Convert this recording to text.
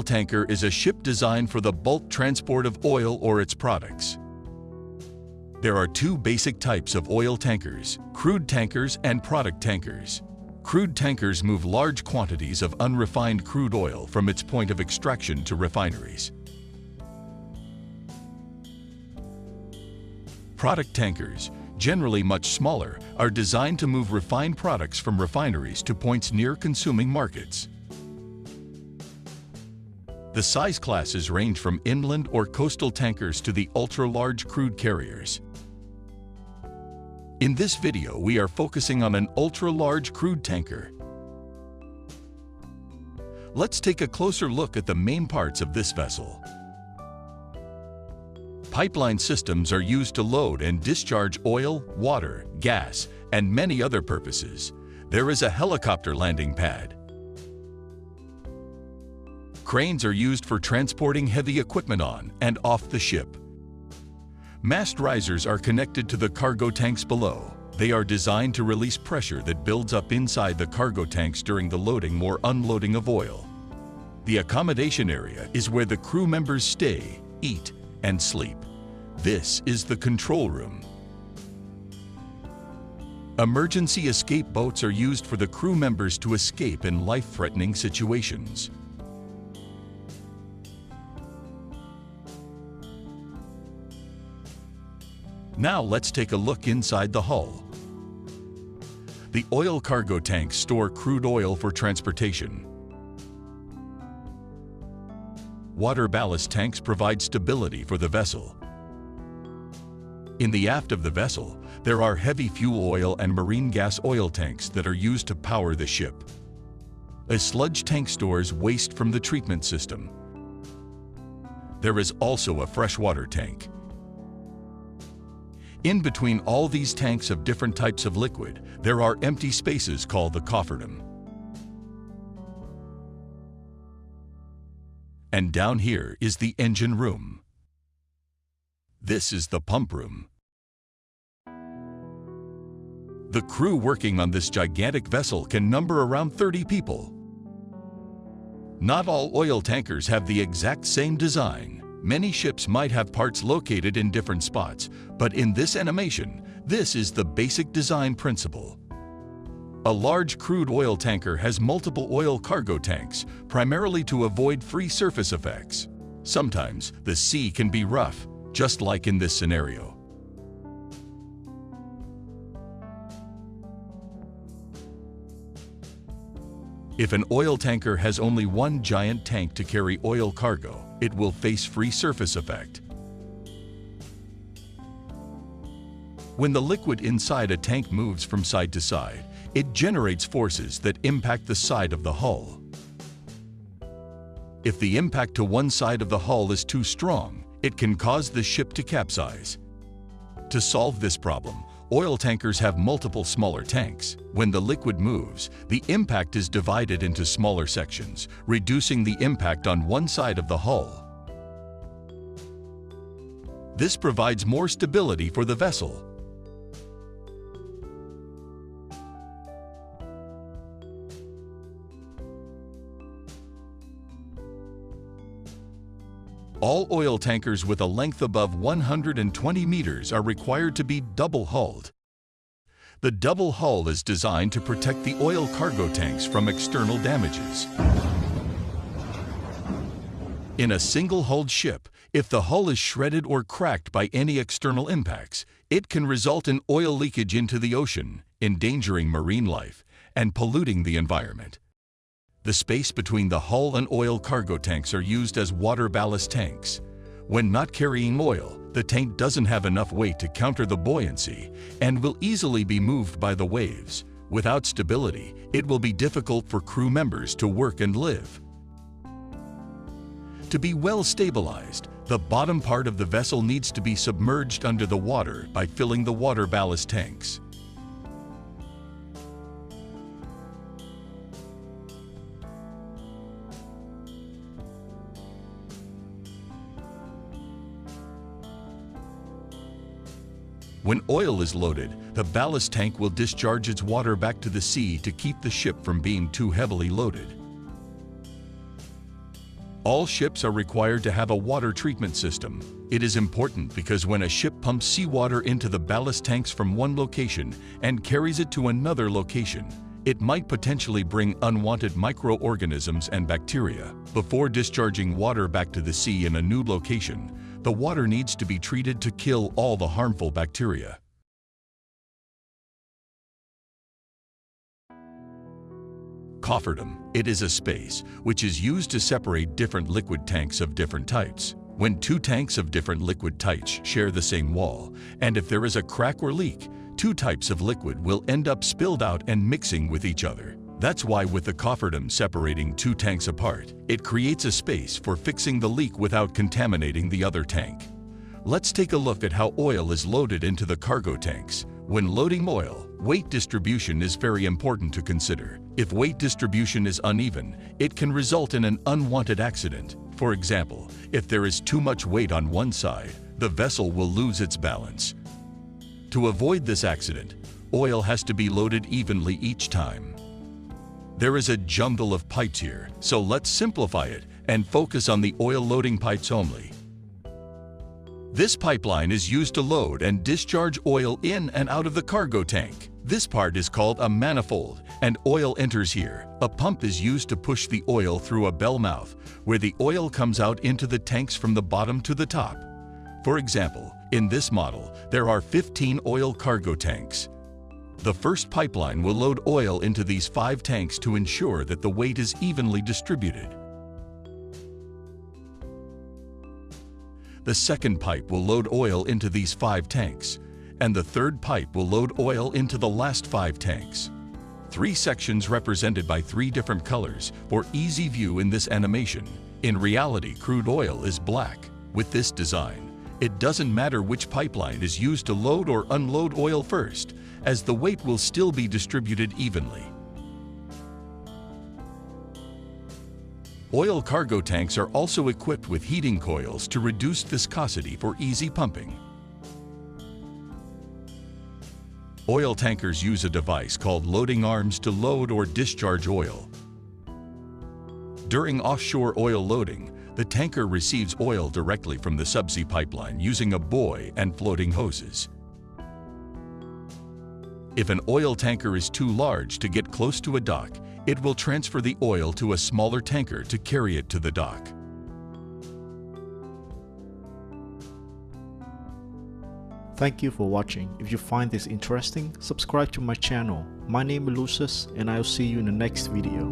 tanker is a ship designed for the bulk transport of oil or its products. There are two basic types of oil tankers: crude tankers and product tankers. Crude tankers move large quantities of unrefined crude oil from its point of extraction to refineries. Product tankers, generally much smaller, are designed to move refined products from refineries to points near consuming markets. The size classes range from inland or coastal tankers to the ultra-large crude carriers. In this video, we are focusing on an ultra-large crude tanker. Let's take a closer look at the main parts of this vessel. Pipeline systems are used to load and discharge oil, water, gas, and many other purposes. There is a helicopter landing pad. Cranes are used for transporting heavy equipment on and off the ship. Mast risers are connected to the cargo tanks below. They are designed to release pressure that builds up inside the cargo tanks during the loading or unloading of oil. The accommodation area is where the crew members stay, eat, and sleep. This is the control room. Emergency escape boats are used for the crew members to escape in life-threatening situations. Now let's take a look inside the hull. The oil cargo tanks store crude oil for transportation. Water ballast tanks provide stability for the vessel. In the aft of the vessel, there are heavy fuel oil and marine gas oil tanks that are used to power the ship. A sludge tank stores waste from the treatment system. There is also a freshwater tank. In between all these tanks of different types of liquid, there are empty spaces called the cofferdom. And down here is the engine room. This is the pump room. The crew working on this gigantic vessel can number around 30 people. Not all oil tankers have the exact same design. Many ships might have parts located in different spots, but in this animation, this is the basic design principle. A large crude oil tanker has multiple oil cargo tanks, primarily to avoid free surface effects. Sometimes the sea can be rough, just like in this scenario. If an oil tanker has only one giant tank to carry oil cargo, it will face free surface effect. When the liquid inside a tank moves from side to side, it generates forces that impact the side of the hull. If the impact to one side of the hull is too strong, it can cause the ship to capsize. To solve this problem, oil tankers have multiple smaller tanks. When the liquid moves, the impact is divided into smaller sections, reducing the impact on one side of the hull. This provides more stability for the vessel. All oil tankers with a length above 120 meters are required to be double-hulled. The double hull is designed to protect the oil cargo tanks from external damages. In a single-hulled ship, if the hull is shredded or cracked by any external impacts, it can result in oil leakage into the ocean, endangering marine life and polluting the environment. The space between the hull and oil cargo tanks are used as water ballast tanks. When not carrying oil, the tank doesn't have enough weight to counter the buoyancy and will easily be moved by the waves. Without stability, it will be difficult for crew members to work and live. To be well stabilized, the bottom part of the vessel needs to be submerged under the water by filling the water ballast tanks. When oil is loaded, the ballast tank will discharge its water back to the sea to keep the ship from being too heavily loaded. All ships are required to have a water treatment system. It is important because when a ship pumps seawater into the ballast tanks from one location and carries it to another location, it might potentially bring unwanted microorganisms and bacteria. Before discharging water back to the sea in a new location, the water needs to be treated to kill all the harmful bacteria. Cofferdom. It is a space which is used to separate different liquid tanks of different types. When two tanks of different liquid types share the same wall, and if there is a crack or leak, two types of liquid will end up spilled out and mixing with each other. That's why with the cofferdom separating two tanks apart, it creates a space for fixing the leak without contaminating the other tank. Let's take a look at how oil is loaded into the cargo tanks. When loading oil, weight distribution is very important to consider. If weight distribution is uneven, it can result in an unwanted accident. For example, if there is too much weight on one side, the vessel will lose its balance. To avoid this accident, oil has to be loaded evenly each time. There is a jumble of pipes here, so let's simplify it and focus on the oil loading pipes only. This pipeline is used to load and discharge oil in and out of the cargo tank. This part is called a manifold, and oil enters here. A pump is used to push the oil through a bell mouth, where the oil comes out into the tanks from the bottom to the top. For example, in this model, there are 15 oil cargo tanks. The first pipeline will load oil into these 5 tanks to ensure that the weight is evenly distributed. The second pipe will load oil into these 5 tanks, and the third pipe will load oil into the last 5 tanks. 3 sections represented by 3 different colors for easy view in this animation. In reality, crude oil is black. With this design, it doesn't matter which pipeline is used to load or unload oil first, as the weight will still be distributed evenly. Oil cargo tanks are also equipped with heating coils to reduce viscosity for easy pumping. Oil tankers use a device called loading arms to load or discharge oil. During offshore oil loading, the tanker receives oil directly from the subsea pipeline using a buoy and floating hoses. If an oil tanker is too large to get close to a dock, it will transfer the oil to a smaller tanker to carry it to the dock. Thank you for watching. If you find this interesting, subscribe to my channel. My name is Lucius, and I'll see you in the next video.